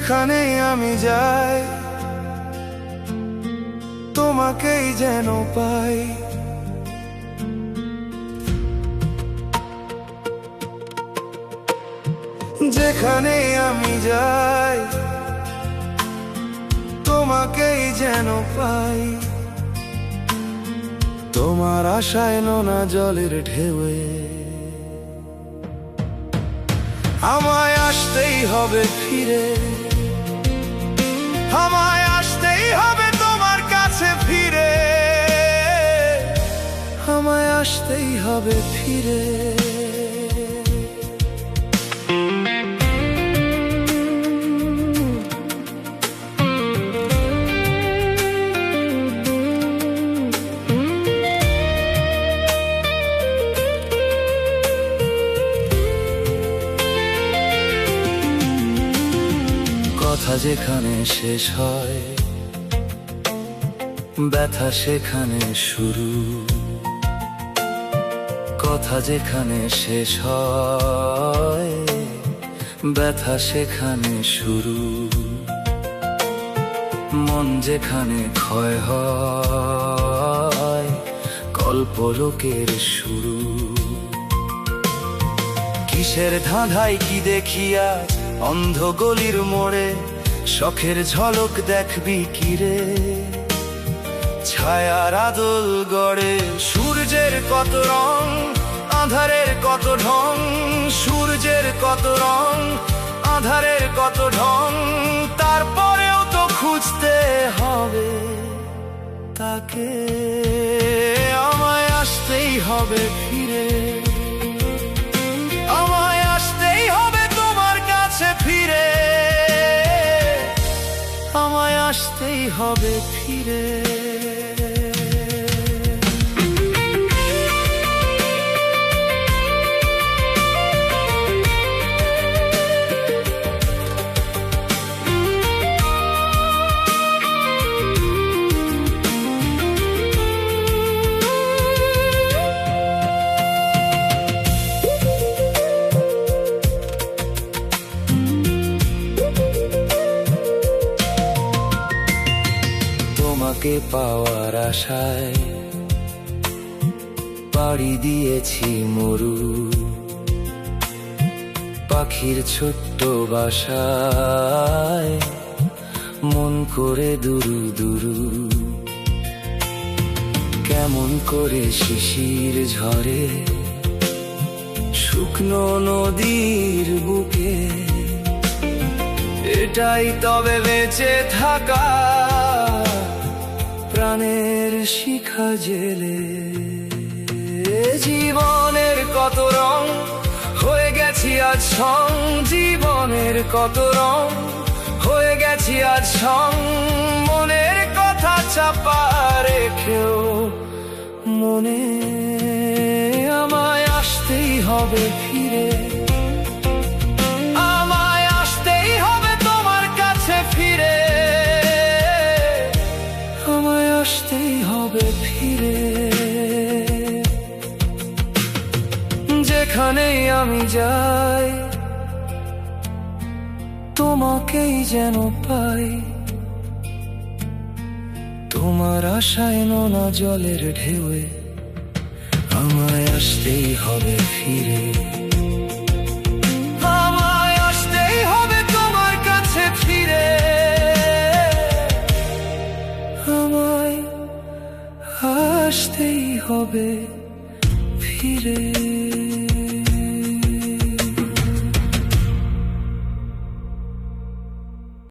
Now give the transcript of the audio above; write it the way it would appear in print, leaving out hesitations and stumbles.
যেখানে আমি যাই তোমাকেই যেন পাই। যেখানে আমি যাই তোমাকেই যেন পাই। তোমার আশায় নোনা জলের ঢেউয়ে আমায় আসতেই হবে ফিরে, আমায় আসতেই হবে তোমার কাছে ফিরে, আমায় আসতেই হবে ফিরে। কথা যেখানে শেষ হয় ব্যথা সেখানে শুরু, কথা যেখানে শেষ হয় ব্যথা সেখানে শুরু। মন যেখানে ক্ষয় হয় কল্পলোকের শুরু। কিসের ধাঁধাই কি দেখিয়া অন্ধ গলির মোড়ে শখের ঝলক দেখবি কিরে। ছায়ার আদল গড়ে সূর্যের কত রং, আঁধারের কত ঢং, সূর্যের কত রং, আঁধারের কত ঢং। তারপরেও তো খুঁজতে হবে তাকে, আমায় আসতেই হবে ফিরে, আমায় আসতেই হবে তোমার কাছে ফিরে, আমায় আসতেই হবে ফিরে। তোমাকে পাওয়ার আশায় পাড়ি দিয়েছি মরু, পাখির ছোট্ট বাসায় মন করে দুরু দুরু। কেমন করে শিশির ঝরে শুকনো নদীর বুকে, এটাই তবে বেঁচে থাকা প্রাণের শিখা জেলে। জীবনের কত রং হয়ে গেছি আজ সং, জীবনের কত রং হয়ে গেছি আজ সং। মনের কথা চাপা রেখেও মনে আমায় আসতেই হবে ফিরে, আমায় আসতেই হবে তোমার কাছে ফিরে, আমায় আসতেই হবে ফিরে। যেখানেই আমি যাই তোমাকেই যেন পাই। তোমার আশায় নোনা জলের ঢেউয়ে আমায় আসতেই হবে ফিরে, আমায় আসতেই হবে তোমার কাছে ফিরে, আমায় আসতেই হবে ফিরে।